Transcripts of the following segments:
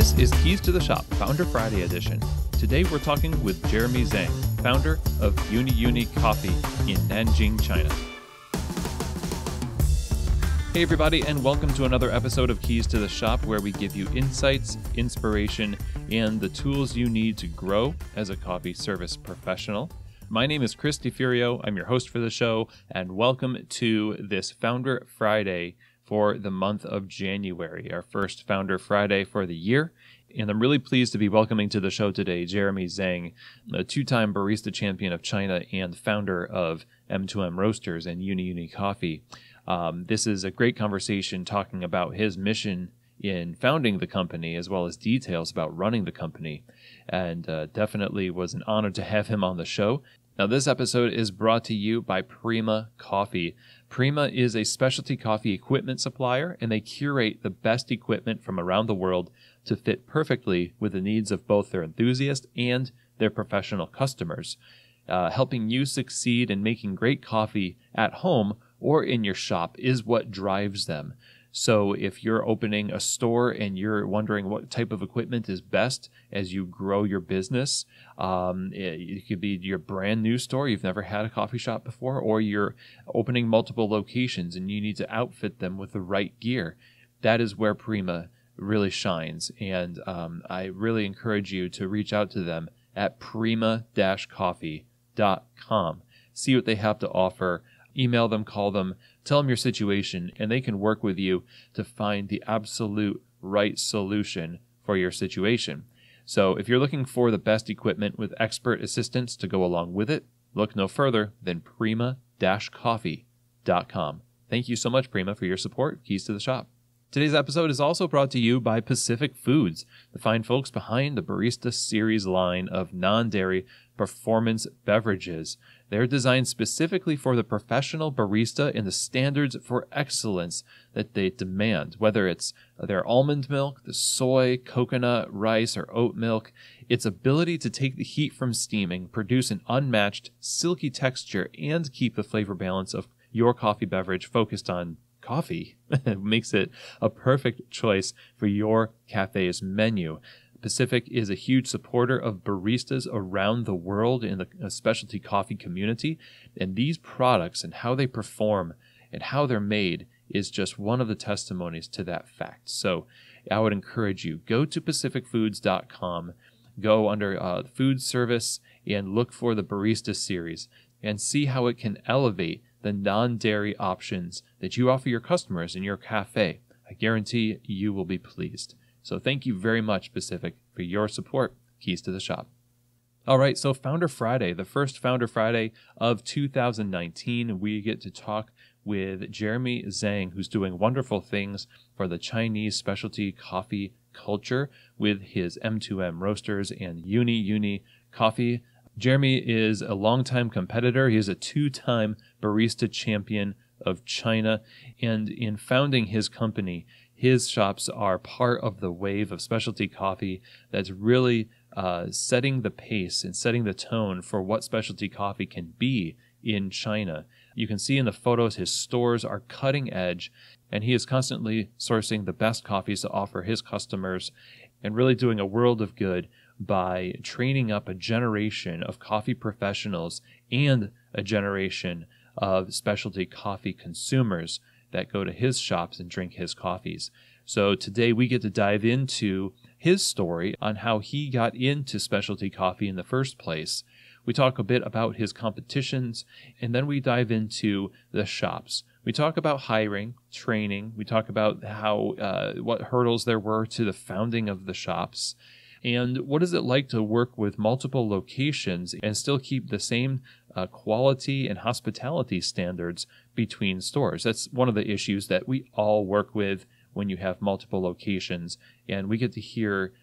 This is Keys to the Shop, Founder Friday edition. Today we're talking with Jeremy Zhang, founder of Uni Uni Coffee in Nanjing, China. Hey everybody, and welcome to another episode of Keys to the Shop, where we give you insights, inspiration, and the tools you need to grow as a coffee service professional. My name is Chris DeFurio. I'm your host for the show, and welcome to this Founder Friday for the month of January, our first Founder Friday for the year. And I'm really pleased to be welcoming to the show today Jeremy Zhang, a two-time Barista Champion of China and founder of M2M Roasters and Uni Uni Coffee. This is a great conversation talking about his mission in founding the company, as well as details about running the company. And definitely was an honor to have him on the show. Now, this episode is brought to you by Prima Coffee. Prima is a specialty coffee equipment supplier, and they curate the best equipment from around the world to fit perfectly with the needs of both their enthusiasts and their professional customers, helping you succeed in making great coffee at home or in your shop is what drives them. So if you're opening a store and you're wondering what type of equipment is best as you grow your business, it could be your brand new store, you've never had a coffee shop before, or you're opening multiple locations and you need to outfit them with the right gear. That is where Prima really shines. And I really encourage you to reach out to them at prima-coffee.com. See what they have to offer. Email them, call them, tell them your situation, and they can work with you to find the absolute right solution for your situation. So if you're looking for the best equipment with expert assistance to go along with it, look no further than prima-coffee.com. Thank you so much, Prima, for your support. Keys to the Shop. Today's episode is also brought to you by Pacific Foods, the fine folks behind the Barista Series line of non-dairy performance beverages. They're designed specifically for the professional barista and the standards for excellence that they demand, whether it's their almond milk, the soy, coconut, rice, or oat milk. Its ability to take the heat from steaming, produce an unmatched, silky texture, and keep the flavor balance of your coffee beverage focused on coffee makes it a perfect choice for your cafe's menu. Pacific is a huge supporter of baristas around the world in the specialty coffee community, and these products and how they perform and how they're made is just one of the testimonies to that fact. So I would encourage you, go to pacificfoods.com, go under food service, and look for the Barista Series and see how it can elevate the non-dairy options that you offer your customers in your cafe. I guarantee you will be pleased. So thank you very much, Pacific, for your support. Keys to the Shop. All right, so Founder Friday, the first Founder Friday of 2019, we get to talk with Jeremy Zhang, who's doing wonderful things for the Chinese specialty coffee culture with his M2M Roasters and Uni Uni Coffee. Jeremy is a longtime competitor. He is a two-time Barista Champion of China, and in founding his company, his shops are part of the wave of specialty coffee that's really setting the pace and setting the tone for what specialty coffee can be in China. You can see in the photos his stores are cutting edge, and he is constantly sourcing the best coffees to offer his customers and really doing a world of good by training up a generation of coffee professionals and a generation of specialty coffee consumers that go to his shops and drink his coffees. So today we get to dive into his story on how he got into specialty coffee in the first place. We talk a bit about his competitions, and then we dive into the shops. We talk about hiring, training. We talk about how what hurdles there were to the founding of the shops. And what is it like to work with multiple locations and still keep the same quality and hospitality standards between stores? That's one of the issues that we all work with when you have multiple locations. And we get to hear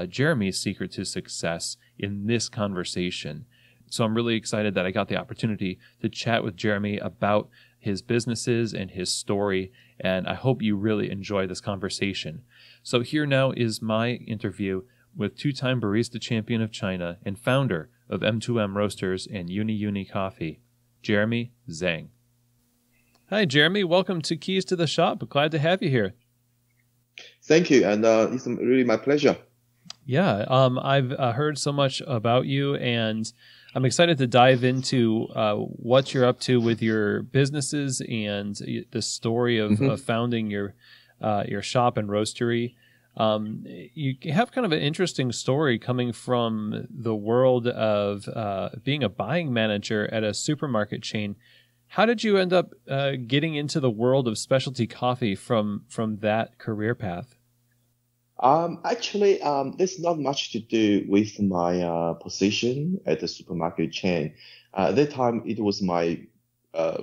Jeremy's secret to success in this conversation. So I'm really excited that I got the opportunity to chat with Jeremy about his businesses and his story. And I hope you really enjoy this conversation. So here now is my interview with two-time Barista Champion of China and founder of M2M Roasters and Uni Uni Coffee, Jeremy Zhang. Hi, Jeremy. Welcome to Keys to the Shop. Glad to have you here. Thank you, and it's really my pleasure. Yeah, I've heard so much about you, and I'm excited to dive into what you're up to with your businesses and the story of founding your shop and roastery. You have kind of an interesting story coming from the world of being a buying manager at a supermarket chain. How did you end up getting into the world of specialty coffee from that career path? Actually, there's not much to do with my position at the supermarket chain. At that time, it was my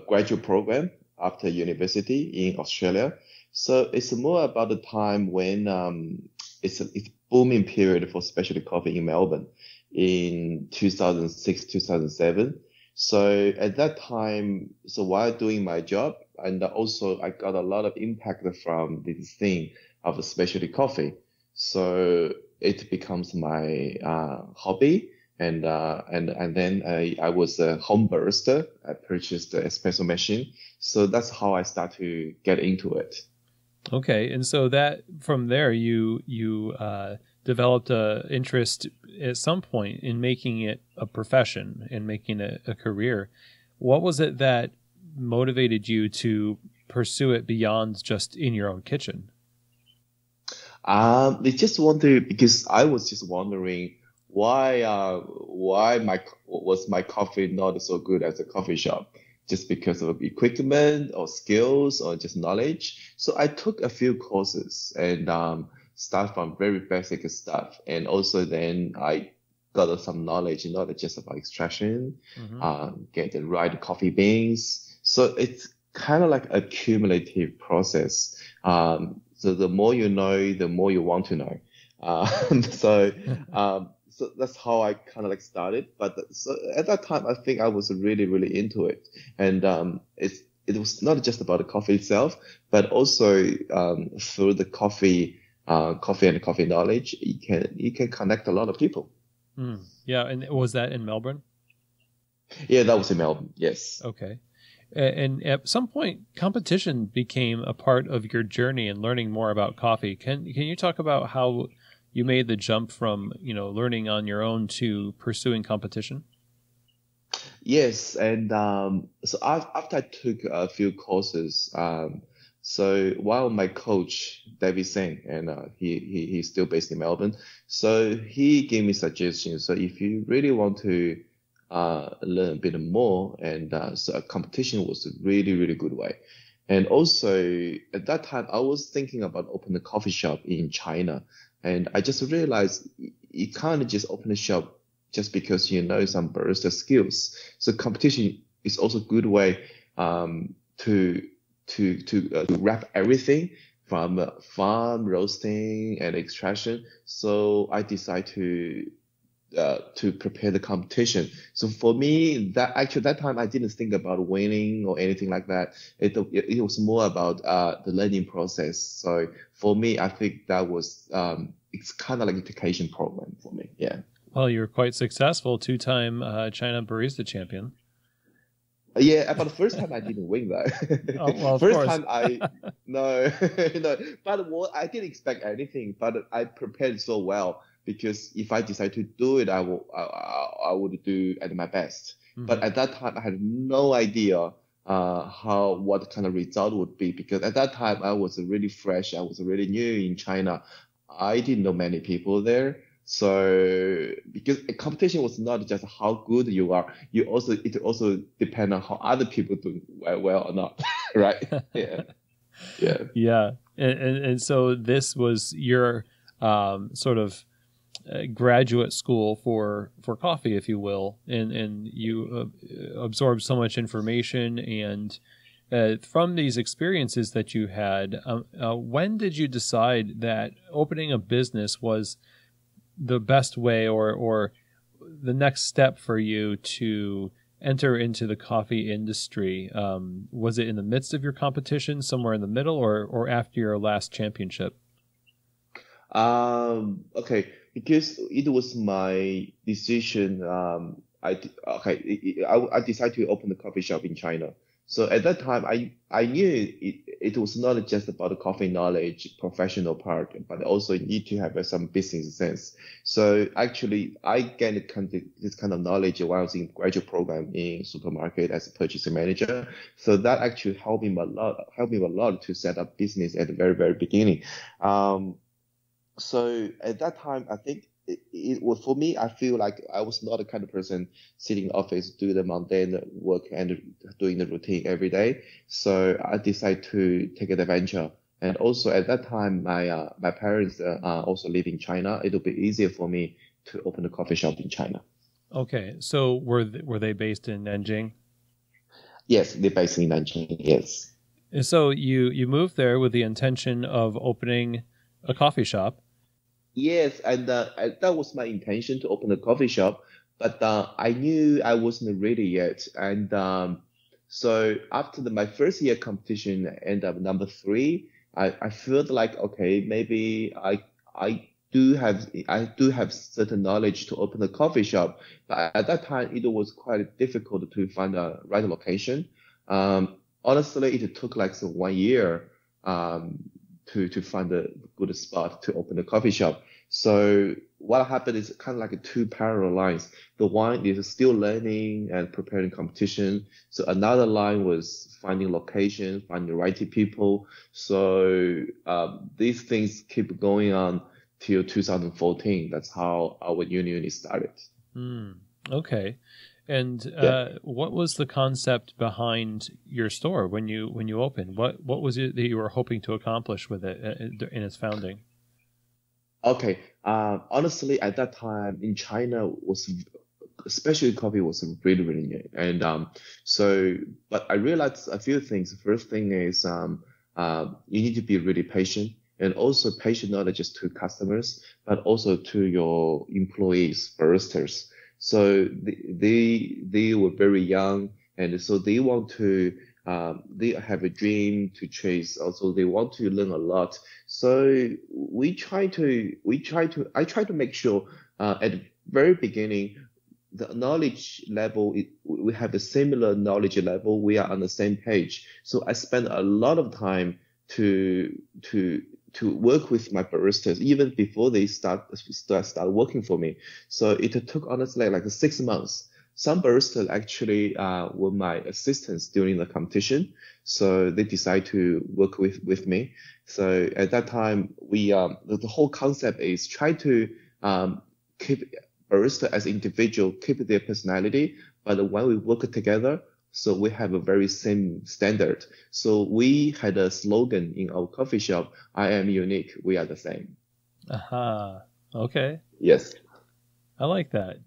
graduate program after university in Australia. So it's more about the time when it's booming period for specialty coffee in Melbourne in 2006, 2007. So at that time, so while doing my job, and also I got a lot of impact from this thing of the specialty coffee. So it becomes my hobby, and then I was a home barista. I purchased the espresso machine, so that's how I start to get into it. Okay, and so that from there you developed a interest at some point in making it a profession and making it a career. What was it that motivated you to pursue it beyond just in your own kitchen? They just wonder because I was just wondering why my coffee not so good as a coffee shop, just because of equipment or skills or just knowledge. So I took a few courses and start from very basic stuff, and also then I got some knowledge, not just about extraction, get the right coffee beans. So it's kind of like a cumulative process. So the more you know, the more you want to know. So that's how I kind of like started. But so at that time, I think I was really, really into it. And it was not just about the coffee itself, but also through the coffee and coffee knowledge, you can connect a lot of people. Yeah, and was that in Melbourne? Yeah, that was in Melbourne. Yes. Okay. And at some point, competition became a part of your journey and learning more about coffee. Can you talk about how you made the jump from learning on your own to pursuing competition? Yes, and so after I took a few courses, so while my coach David Zhang, and he's still based in Melbourne, so he gave me suggestions. So if you really want to learn a bit more, and so a competition was a really, really good way. And also at that time, I was thinking about opening a coffee shop in China, and I just realized you can't just open a shop just because you know some barista skills. So competition is also a good way to wrap everything from farm, roasting, and extraction. So I decided to prepare the competition. So for me, that time I didn't think about winning or anything like that. It was more about the learning process. So for me, I think that was it's kind of like an education program for me. Yeah. Well, you were quite successful, 2-time China Barista Champion. Yeah, but the first time I didn't win though. Oh, well, of first course. time no. But I didn't expect anything. But I prepared so well, because if I decide to do it, I would do at my best. But at that time, I had no idea what kind of result would be, because at that time I was really fresh. I was really new in China. I didn't know many people there. So because a competition was not just how good you are, it also depends on how other people do well or not, right? Yeah. And so this was your sort of graduate school for coffee, if you will, and you absorbed so much information. And from these experiences that you had, when did you decide that opening a business was the best way or the next step for you to enter into the coffee industry? Was it in the midst of your competition, somewhere in the middle, or after your last championship? Okay, because it was my decision. I decided to open the coffee shop in China. So at that time, I knew it was not just about the coffee knowledge, professional part, but also you need to have some business sense. So actually, I gained this kind of knowledge while I was in graduate program in supermarket as a purchasing manager. So that actually helped me a lot to set up business at the very, very beginning. So at that time, I think it was for me, I feel like I was not the kind of person sitting in the office, doing the mundane work and doing the routine every day. So I decided to take an adventure. And also at that time, my parents also live in China. It'll be easier for me to open a coffee shop in China. Okay. So were they based in Nanjing? Yes, they're based in Nanjing. Yes. And so you moved there with the intention of opening a coffee shop. Yes, and that was my intention to open a coffee shop, but I knew I wasn't ready yet. And so after my first year competition, end up number 3, I felt like, okay, maybe I do have certain knowledge to open a coffee shop, but at that time it was quite difficult to find a right location. Honestly, it took like 1 year to find a good spot to open a coffee shop. So what happened is kind of like 2 parallel lines. The one is still learning and preparing competition. So another line was finding location, finding the right people. So these things keep going on till 2014. That's how our Uni started. Okay. And what was the concept behind your store when you opened? What was it that you were hoping to accomplish with it in its founding? Okay. Honestly, at that time in China especially coffee was really, really new. And but I realized a few things. The first thing is you need to be really patient, and also patient not just to customers, but also to your employees, baristas. So they were very young, and so they want to they have a dream to chase. Also, they want to learn a lot. So I try to make sure at the very beginning the knowledge level we have a similar knowledge level. We are on the same page. So I spend a lot of time to work with my baristas even before they start working for me. So it took honestly like 6 months. Some baristas actually were my assistants during the competition, so they decided to work with me. So at that time, the whole concept is try to keep barista as individual, keep their personality, but when we work together, so we have a very same standard. So we had a slogan in our coffee shop: "I am unique, we are the same." Aha. Okay. Yes. I like that.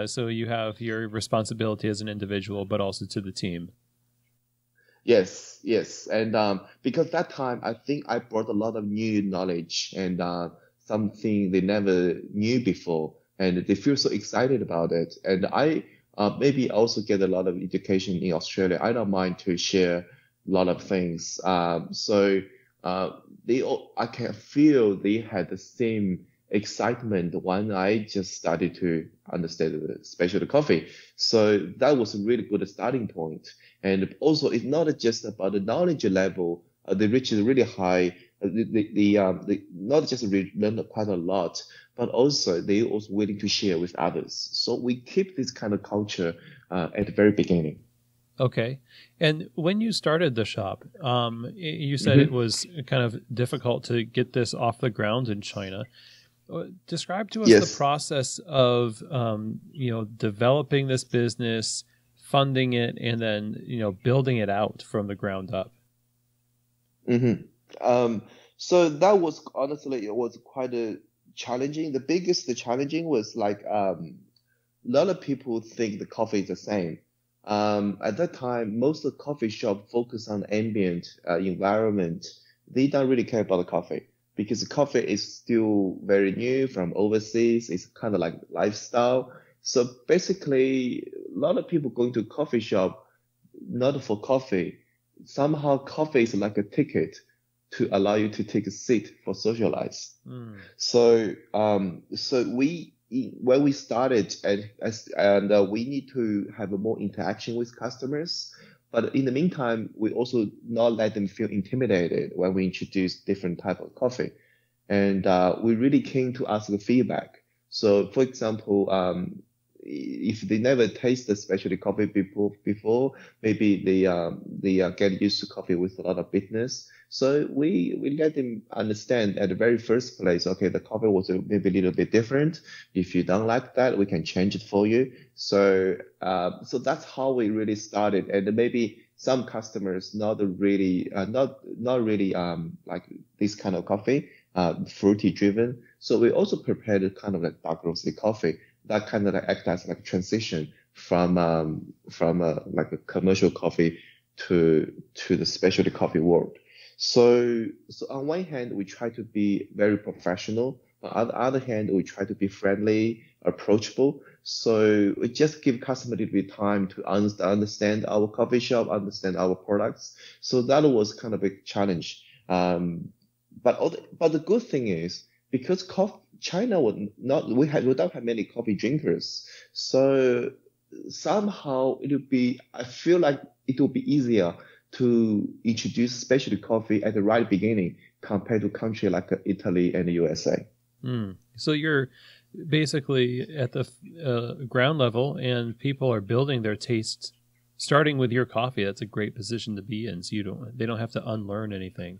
So you have your responsibility as an individual, but also to the team. Yes. And because that time, I think I brought a lot of new knowledge and something they never knew before, and they feel so excited about it. And I maybe also get a lot of education in Australia. I don't mind to share a lot of things. I can feel they had the same excitement when I just started to understand especially the coffee. So that was a really good starting point. And also, it's not just about the knowledge level. They reached really high. They not just learned quite a lot, but also they also willing to share with others. So we keep this kind of culture at the very beginning. Okay. And when you started the shop, you said it was kind of difficult to get this off the ground in China. Describe to us the process of, developing this business, funding it, and then, building it out from the ground up. So that was honestly, it was quite challenging. The biggest challenging was like, a lot of people think the coffee is the same. At that time, most of the coffee shop focus on ambient environment. They don't really care about the coffee, because the coffee is still very new from overseas. It's kind of like lifestyle. So basically, a lot of people going to coffee shop, not for coffee. Somehow coffee is like a ticket to allow you to take a seat for socialize. So we when we started, we need to have a more interaction with customers. But in the meantime, we also not let them feel intimidated when we introduce different type of coffee. And we really keen to ask the feedback. So, for example, if they never tasted specialty coffee before, maybe they get used to coffee with a lot of bitterness. So we let them understand at the very first place, okay, the coffee was maybe a little bit different. If you don't like that, we can change it for you. So that's how we really started. And maybe some customers not really like this kind of coffee, fruity driven. So we also prepared kind of like dark roasted coffee that kind of like act as like a transition from like a commercial coffee to the specialty coffee world. So on one hand, we try to be very professional. On the other hand, we try to be friendly, approachable. So we just give customers a little bit time to understand our coffee shop, understand our products. So that was kind of a challenge. But the good thing is, because China we don't have many coffee drinkers. So somehow I feel like it will be easier to introduce specialty coffee at the right beginning compared to country like Italy and the USA. So you're basically at the ground level, and people are building their tastes, starting with your coffee. That's a great position to be in. So they don't have to unlearn anything.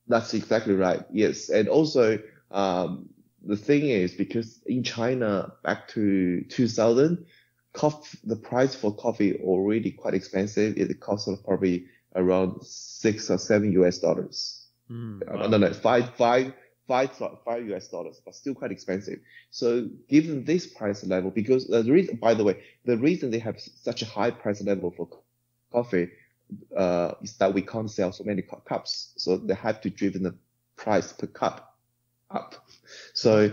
That's exactly right. Yes, and also the thing is, because in China back to 2000. The price for coffee already quite expensive. It costs probably around $6 or $7 US. Wow. No, $5 US, but still quite expensive. So given this price level, because the reason they have such a high price level for coffee is that we can't sell so many cups. So they have to driven the price per cup up. So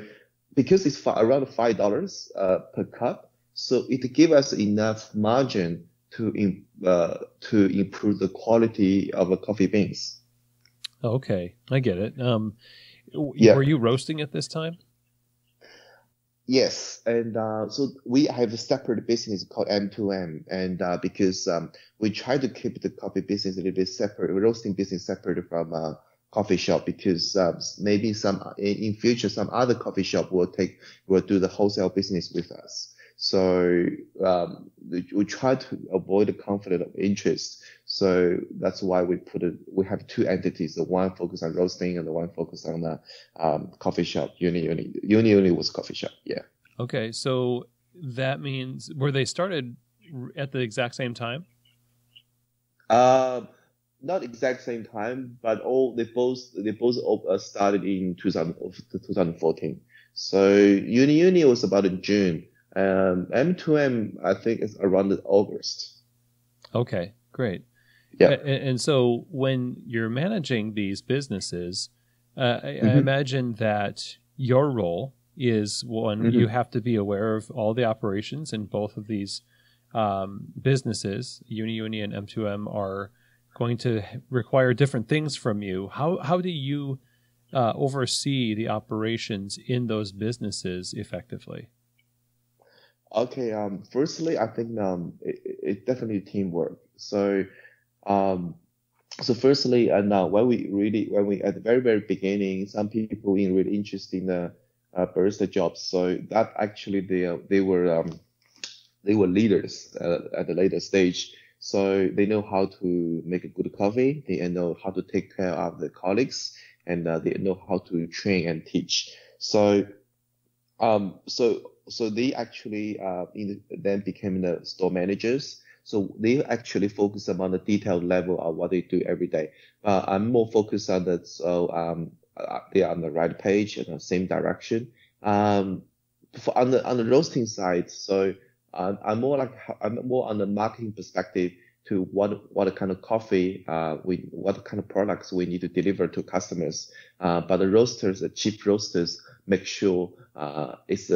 because it's around $5 per cup, so it gives us enough margin to improve the quality of the coffee beans. Okay, I get it. Were you roasting at this time? Yes, and so we have a separate business called M2M, and because we try to keep the coffee business a little bit separate, roasting business separate from coffee shop, because maybe in future some other coffee shop will do the wholesale business with us. So we try to avoid the conflict of interest. So that's why we have two entities. The one focused on roasting and the one focused on the coffee shop. Uni Uni was coffee shop. Yeah. Okay, so that means were they started at the exact same time? Not exact same time, but they both started in 2014. So Uni was about in June. M2M, I think, is around August. Okay, great. Yeah. And so when you're managing these businesses, I imagine that your role is one, you have to be aware of all the operations in both of these businesses. Uni Uni and M2M are going to require different things from you. How do you oversee the operations in those businesses effectively? Okay. Firstly, I think it's definitely teamwork. So, firstly, now when we at the very very beginning, some people in really interested in the barista jobs. So that actually they were leaders at the later stage. So they know how to make a good coffee. They know how to take care of the colleagues, and they know how to train and teach. So they actually then became the store managers. So they actually focus on the detailed level of what they do every day. I'm more focused on that. So they are on the right page in the same direction. On the roasting side, so I'm more on the marketing perspective to what kind of coffee what kind of products we need to deliver to customers. But the roasters, the chief roasters, make sure it's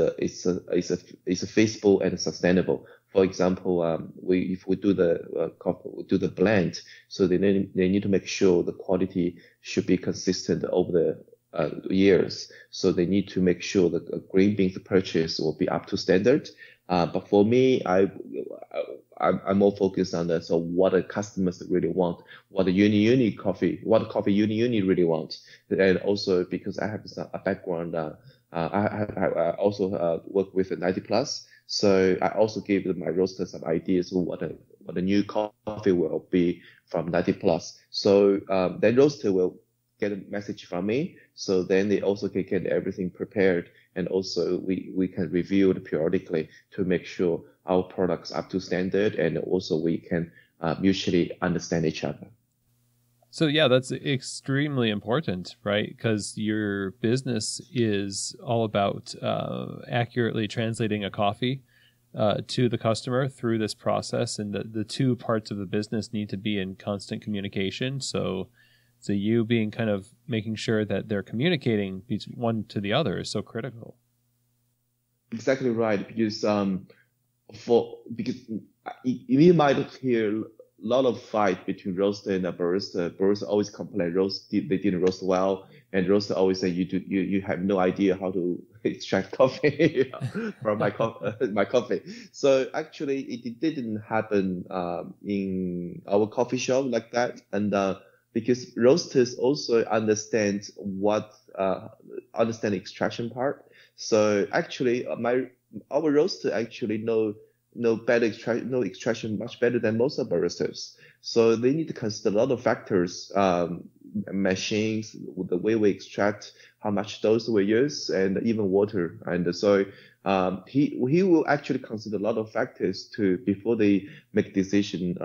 feasible and sustainable. For example, if we do the coffee, we do the blend, so they need to make sure the quality should be consistent over years. So they need to make sure that the green beans purchase will be up to standard. But for me, I'm more focused on that. So what the customers really want, what the coffee Uni Uni really want. And also because I have a background, I also work with a 90 plus. So I also gave my roasters some ideas of what a new coffee will be from 90 plus. So then roaster will get a message from me. So then they also can get everything prepared. And also we can review it periodically to make sure our products up to standard. And also we can mutually understand each other. So yeah, that's extremely important, right? Because your business is all about accurately translating a coffee to the customer through this process. And the two parts of the business need to be in constant communication. So you being kind of making sure that they're communicating one to the other is so critical. Exactly right. Because you might hear a lot of fight between roaster and a barista. Barista always complain they didn't roast well, and roaster always say you have no idea how to extract coffee from my coffee. So actually, it didn't happen in our coffee shop like that, and because roasters also understand understand the extraction part. So actually, our roaster actually know extraction much better than most of baristas. So they need to consider a lot of factors, machines, the way we extract, how much dose we use, and even water. And so he will actually consider a lot of factors before they make decision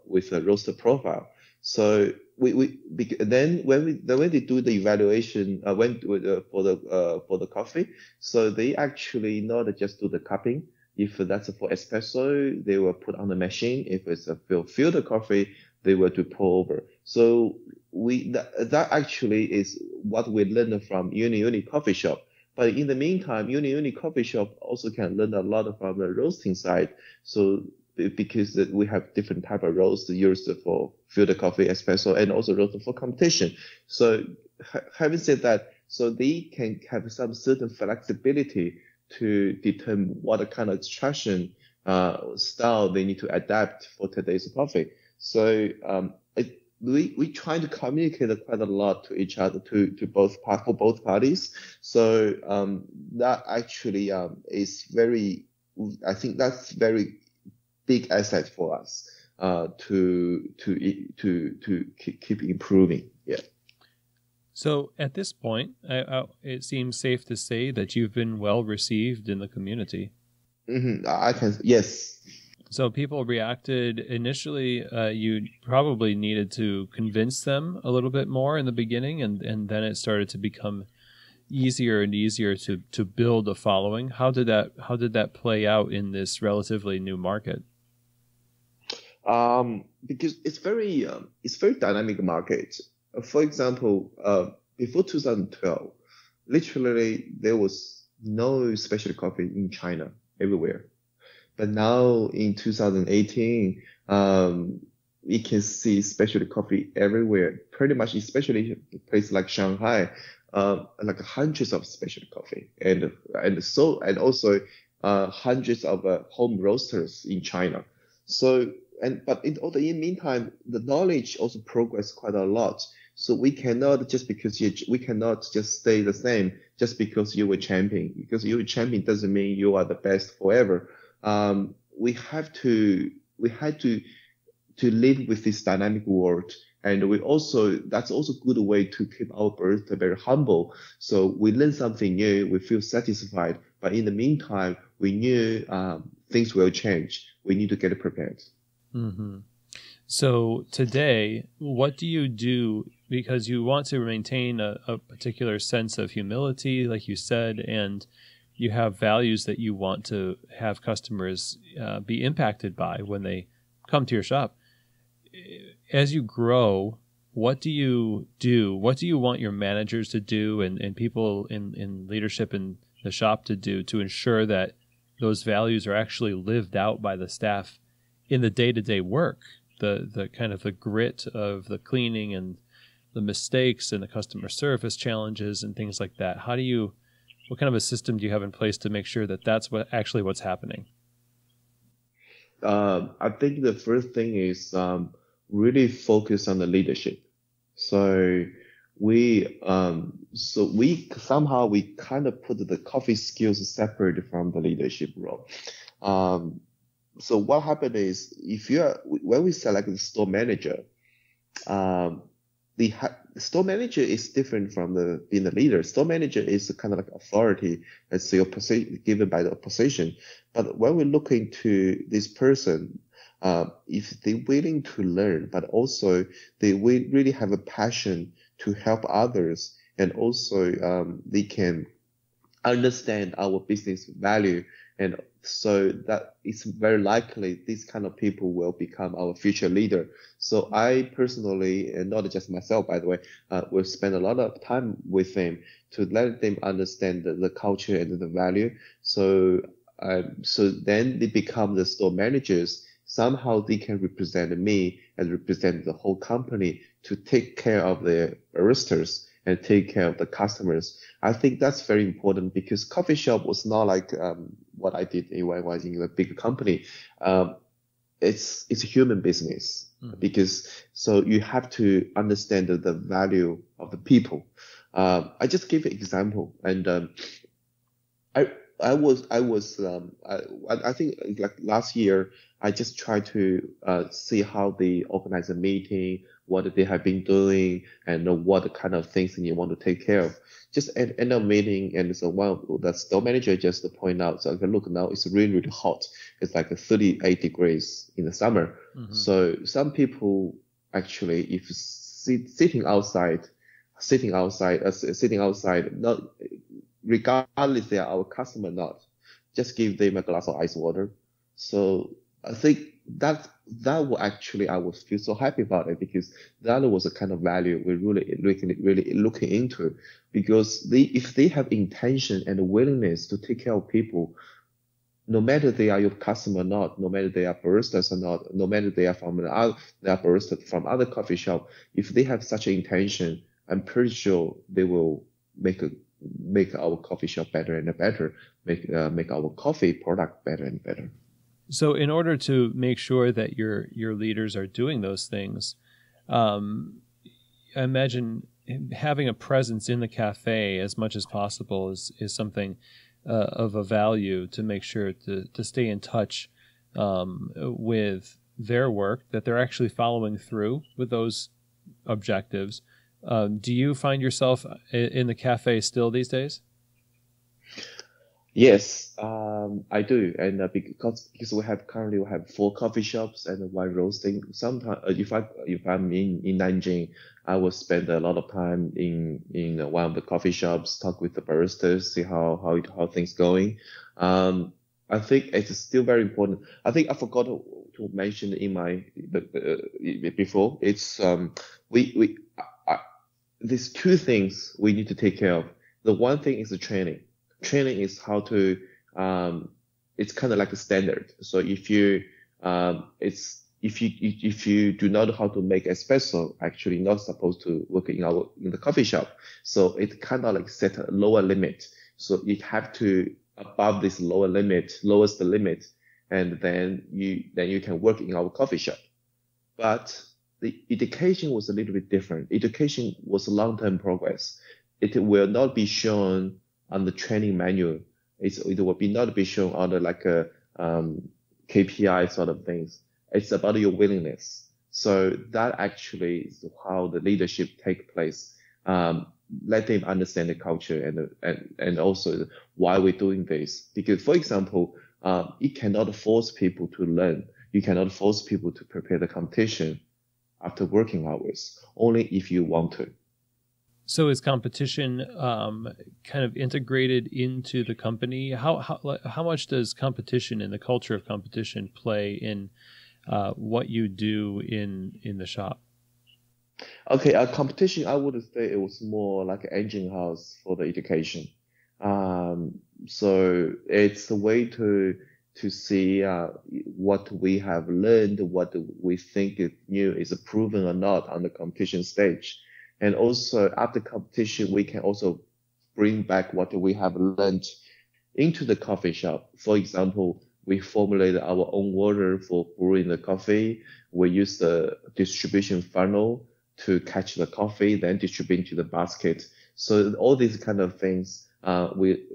with a roaster profile. So then when they do the evaluation for the coffee, so they actually not just do the cupping. If that's for espresso, they will put on the machine. If it's a filter coffee, they will do pour over. So that actually is what we learned from Uni Uni Coffee Shop. But in the meantime, Uni Uni Coffee Shop also can learn a lot from the roasting side. So because we have different type of roast used for filter coffee, espresso, and also roast for competition. So having said that, so they can have some certain flexibility to determine what kind of extraction style they need to adapt for today's coffee. So we try to communicate quite a lot to each other, for both parties. So that actually is I think that's very big asset for us to keep improving. Yeah. So at this point, it seems safe to say that you've been well received in the community. Mm-hmm. Yes. So people reacted initially. You probably needed to convince them a little bit more in the beginning, and then it started to become easier and easier to build a following. How did that play out in this relatively new market? Because it's very dynamic market. For example, before 2012, literally there was no specialty coffee in China everywhere. But now in 2018, we can see specialty coffee everywhere, pretty much, especially in places like Shanghai, like hundreds of specialty coffee, and also hundreds of home roasters in China. So. But in the meantime, the knowledge also progressed quite a lot. So we cannot just stay the same just because you were champion. Because you were champion doesn't mean you are the best forever. We had to live with this dynamic world, and that's also a good way to keep our barista very humble. So we learn something new, we feel satisfied, but in the meantime, we knew things will change. We need to get prepared. Mm-hmm. So today, what do you do? Because you want to maintain a particular sense of humility, like you said, and you have values that you want to have customers be impacted by when they come to your shop. As you grow, what do you do? What do you want your managers to do and people in leadership in the shop to do to ensure that those values are actually lived out by the staff in the day-to-day work, the kind of the grit of the cleaning and the mistakes and the customer service challenges and things like that? What kind of a system do you have in place to make sure that that's what's happening? I think the first thing is really focus on the leadership. So we somehow kind of put the coffee skills separate from the leadership role. So what happened is when we select the store manager, the store manager is different from being the leader. Store manager is kind of like authority, that's your position given by the position. But when we look into this person, if they're willing to learn, but also they really have a passion to help others, and also they can understand our business value, and so that it's very likely these kind of people will become our future leader. So I personally, and not just myself, by the way, will spend a lot of time with them to let them understand the culture and the value. So then they become the store managers. Somehow they can represent me and represent the whole company to take care of the baristas and take care of the customers. I think that's very important because coffee shop was not like what I did when I was in a big company. It's a human business because so you have to understand the value of the people. I just give an example, and I think like last year I just tried to see how they organize a meeting, what they have been doing, and what kind of things you want to take care of. Just end of meeting, and so the store manager just point out, so look, now it's really, really hot. It's like 38 degrees in the summer. Mm-hmm. So some people actually, if sitting outside, not regardless they are our customer or not, just give them a glass of ice water. So I think that will actually, I would feel so happy about it, because that was a kind of value we're really looking into, because if they have intention and willingness to take care of people, no matter they are your customer or not, no matter they are baristas or not, no matter they are baristas from other coffee shop, if they have such an intention, I'm pretty sure they will make our coffee shop better and better, make our coffee product better and better. So in order to make sure that your leaders are doing those things, I imagine having a presence in the cafe as much as possible is something of a value to make sure to stay in touch with their work, that they're actually following through with those objectives. Do you find yourself in the cafe still these days? Yes, I do, and because we currently have 4 coffee shops and 1 roasting. Sometimes, if I'm in Nanjing, I will spend a lot of time in one of the coffee shops, talk with the baristas, see how things going. I think it's still very important. I think I forgot to mention in my before. It's there's 2 things we need to take care of. The one thing is the training. Training is how to, it's kind of like a standard. So if you do not know how to make espresso, actually not supposed to work in the coffee shop. So it kind of like set a lower limit. So you have to above this lowest the limit, and then you can work in our coffee shop. But the education was a little bit different. Education was a long-term progress. It will not be shown on the training manual. It will not be shown on like a KPI sort of things. It's about your willingness. So that actually is how the leadership take place. Let them understand the culture and also why we're doing this. Because, for example, you cannot force people to learn. You cannot force people to prepare the competition after working hours, only if you want to. So is competition kind of integrated into the company? How much does competition and the culture of competition play in what you do in the shop? Okay, competition, I would say it was more like an engine house for the education. So it's a way to see what we have learned, what we think is new is proven or not on the competition stage. And also after competition, we can also bring back what we have learned into the coffee shop. For example, we formulated our own water for brewing the coffee. We use the distribution funnel to catch the coffee, then distribute into the basket. So all these kind of things we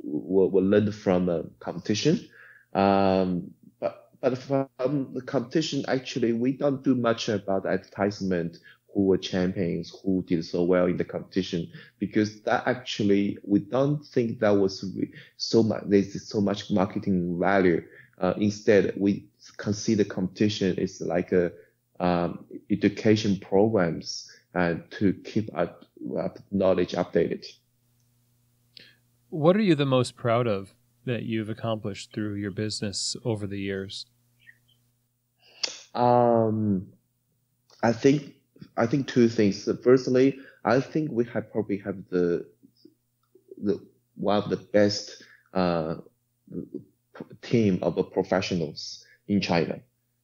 learned from the competition. But from the competition, actually, we don't do much about advertisement, who were champions, who did so well in the competition, because that actually, we don't think that was so much, there's so much marketing value. Instead, we consider competition is like a education programs to keep our knowledge updated. What are you the most proud of that you've accomplished through your business over the years? I think two things. Firstly, I think we probably have the one of the best team of professionals in China.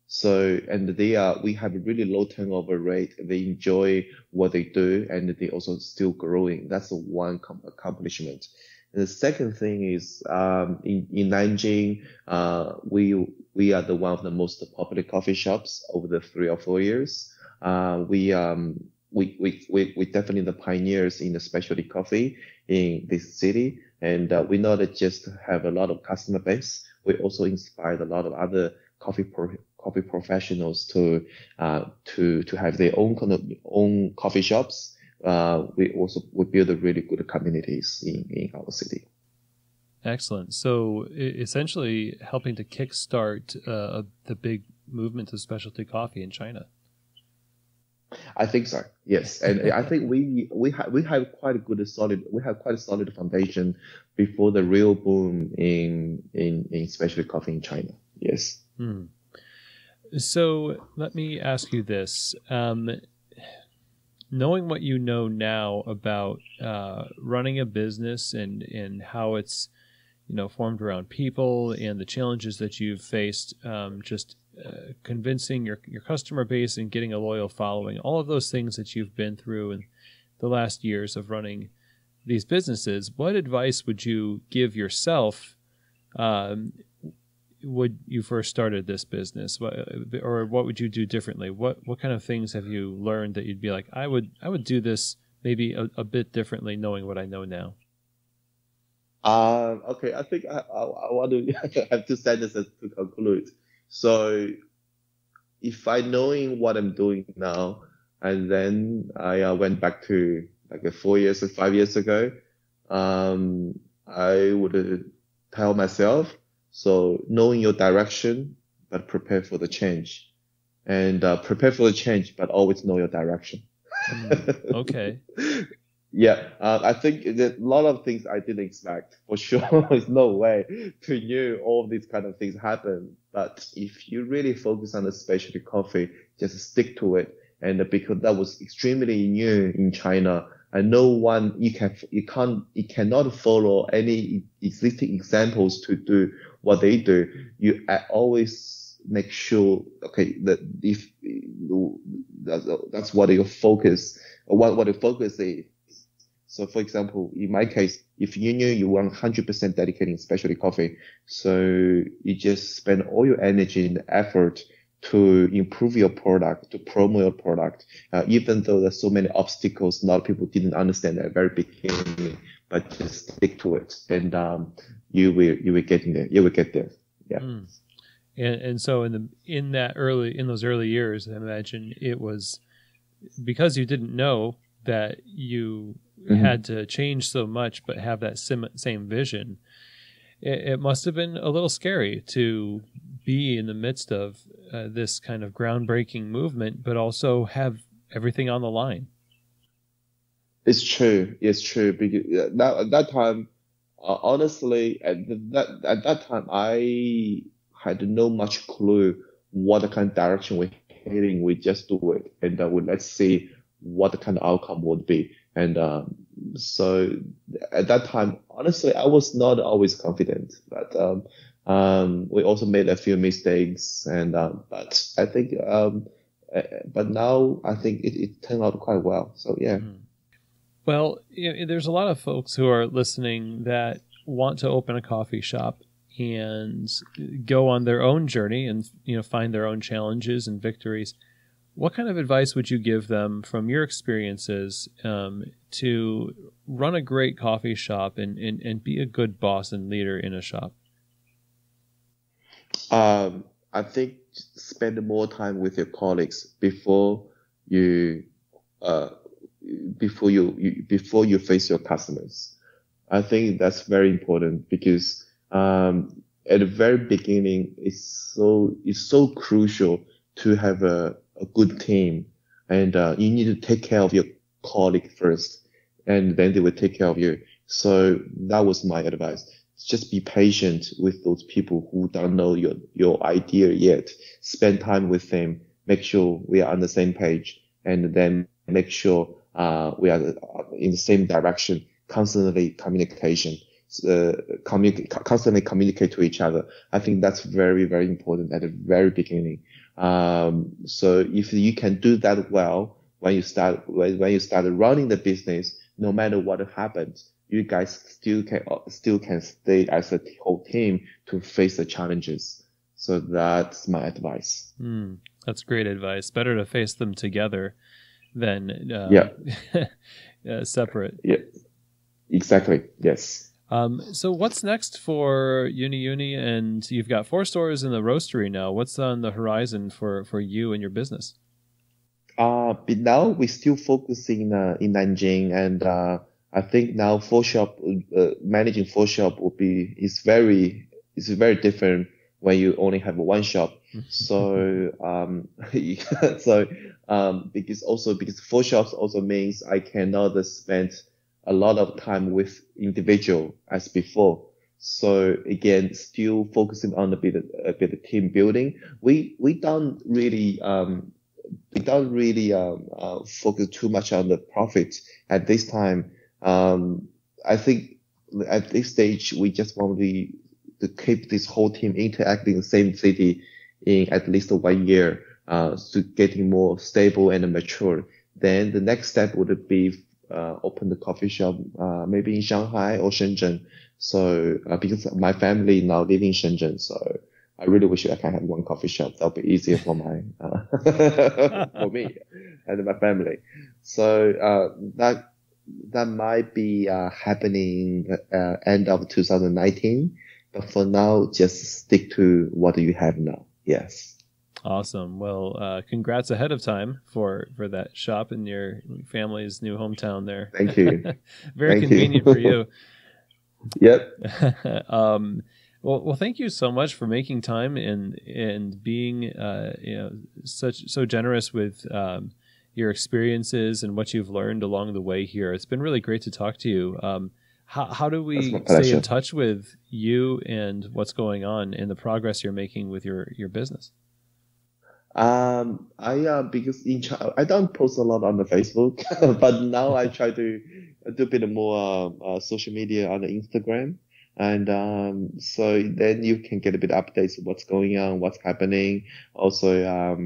So, and we have a really low turnover rate. They enjoy what they do, and they also still growing. That's one accomplishment. And the second thing is, in Nanjing, we are the one of the most popular coffee shops over the 3 or 4 years. We definitely the pioneers in the specialty coffee in this city. And, we not just have a lot of customer base, we also inspired a lot of other coffee professionals to have their own coffee shops. We build a really good communities in our city. Excellent. So essentially helping to kickstart the big movement of specialty coffee in China. I think so. Yes, and I think we have quite a solid foundation before the real boom in specialty coffee in China. Yes. So let me ask you this. Knowing what you know now about running a business and how it's formed around people and the challenges that you've faced, convincing your customer base and getting a loyal following, all of those things that you've been through in the last years of running these businesses, what advice would you give yourself when you first started this business, or what would you do differently? What kind of things have you learned that you'd be like, I would do this maybe a bit differently, knowing what I know now? Okay, I think I want to have two sentences to conclude. So, if I knowing what I'm doing now, and then I went back to like 4 years or 5 years ago, I would tell myself, so knowing your direction, but prepare for the change, and prepare for the change, but always know your direction. Okay. Yeah, I think that a lot of things I didn't expect. For sure, there's no way to knew all of these kind of things happen. But if you really focus on the specialty coffee, just stick to it. And because that was extremely new in China, and no one, you cannot follow any existing examples to do what they do. You always make sure, okay, that if that's what your focus, or what your focus is. So, for example, in my case, if you knew you were 100% dedicating specialty coffee, so you just spend all your energy and effort to improve your product, to promote your product, even though there's so many obstacles, a lot of people didn't understand at the very beginning, but just stick to it, and you will get in there. You will get there. Yeah. And so in those early years, I imagine it was because you didn't know that you had to change so much, but have that same vision. It must have been a little scary to be in the midst of this kind of groundbreaking movement, but also have everything on the line. It's true. It's true. Because at that time, honestly, at that time, I had no much clue what kind of direction we're heading. We just do it, and let's see what kind of outcome would be. And so at that time, honestly, I was not always confident, but we also made a few mistakes. And but I think but now I think it turned out quite well. So yeah. Well, there's a lot of folks who are listening that want to open a coffee shop and go on their own journey and find their own challenges and victories. What kind of advice would you give them from your experiences to run a great coffee shop and be a good boss and leader in a shop? I think spend more time with your colleagues before you face your customers. I think that's very important because at the very beginning, it's so crucial to have a good team, and you need to take care of your colleague first, and then they will take care of you. So that was my advice. Just be patient with those people who don't know your idea yet. Spend time with them. Make sure we are on the same page, and then make sure we are in the same direction. Constantly communication. Constantly communicate to each other. I think that's very, very important at the very beginning. So if you can do that well when you start running the business, no matter what happens, you guys still can stay as a whole team to face the challenges. So that's my advice. That's great advice. Better to face them together than separate. Yeah, exactly. Yes. So what's next for Uni Uni? And you've got 4 stores in the roastery now. What's on the horizon for you and your business? But now we're still focusing in Nanjing, and I think now managing 4 shop is very different when you only have one shop. So because 4 shops also means I cannot spend a lot of time with individual as before. So again, still focusing on a bit of team building. We don't really focus too much on the profit at this time. I think at this stage we just want to keep this whole team interacting in the same city in at least 1 year, to getting more stable and mature. Then the next step would be open the coffee shop, maybe in Shanghai or Shenzhen. So, because my family now live in Shenzhen, so I really wish I can have one coffee shop. That'll be easier for for me and my family. So, that might be, happening, end of 2019. But for now, just stick to what you have now. Yes. Awesome. Well, congrats ahead of time for that shop in your family's new hometown there. Thank you. Very convenient for you. Yep. Well, thank you so much for making time and being so generous with your experiences and what you've learned along the way here. It's been really great to talk to you. How do we stay in touch with you and what's going on and the progress you're making with your business? Because in China, I don't post a lot on the Facebook, but now I try to do a bit more social media on the Instagram, and so then you can get a bit of updates of what's going on, what's happening. Also,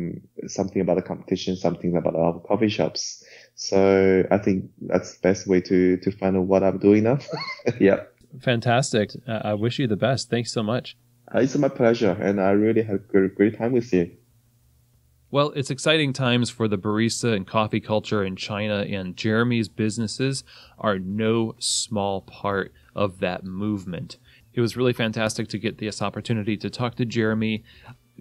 something about the competition, something about our coffee shops. So I think that's the best way to find out what I'm doing now. Yeah. Fantastic. I wish you the best. Thanks so much. It's my pleasure, and I really had a great time with you. Well, it's exciting times for the barista and coffee culture in China, and Jeremy's businesses are no small part of that movement. It was really fantastic to get this opportunity to talk to Jeremy.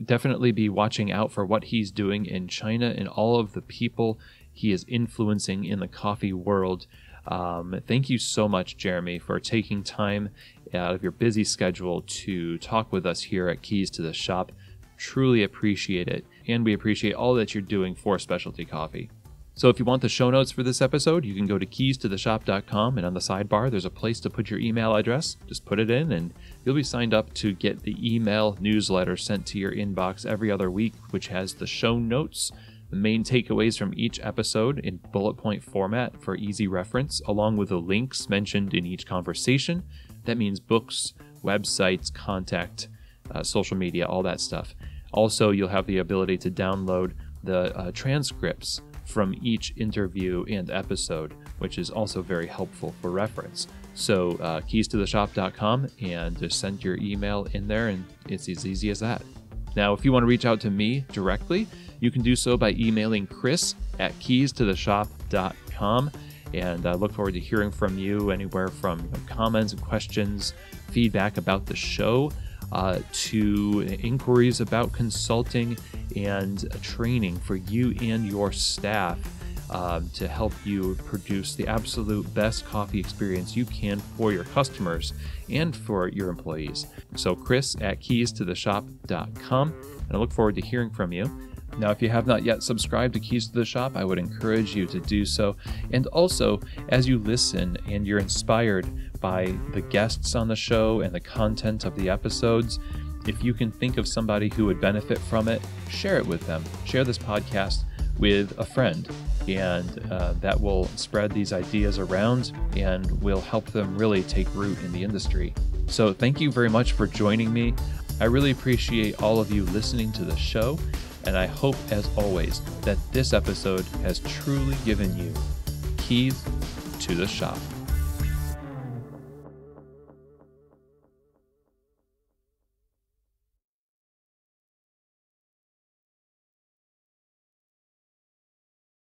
Definitely be watching out for what he's doing in China and all of the people he is influencing in the coffee world. Thank you so much, Jeremy, for taking time out of your busy schedule to talk with us here at Keys to the Shop. Truly appreciate it, and we appreciate all that you're doing for specialty coffee. So if you want the show notes for this episode, you can go to keystotheshop.com, and on the sidebar there's a place to put your email address. Just put it in and you'll be signed up to get the email newsletter sent to your inbox every other week, which has the show notes, the main takeaways from each episode in bullet point format for easy reference, along with the links mentioned in each conversation. That means books, websites, contact, social media, all that stuff. Also, you'll have the ability to download the transcripts from each interview and episode, which is also very helpful for reference. So keystotheshop.com, and just send your email in there, and it's as easy as that. Now, if you want to reach out to me directly, you can do so by emailing chris@keystotheshop.com. And I look forward to hearing from you, anywhere from comments and questions, feedback about the show, to inquiries about consulting and training for you and your staff, to help you produce the absolute best coffee experience you can for your customers and for your employees. So chris@keystotheshop.com, and I look forward to hearing from you. Now, if you have not yet subscribed to Keys to the Shop, I would encourage you to do so. And also, as you listen and you're inspired by the guests on the show and the content of the episodes, if you can think of somebody who would benefit from it, share it with them. Share this podcast with a friend, and that will spread these ideas around and will help them really take root in the industry. So thank you very much for joining me. I really appreciate all of you listening to the show. And I hope, as always, that this episode has truly given you keys to the shop.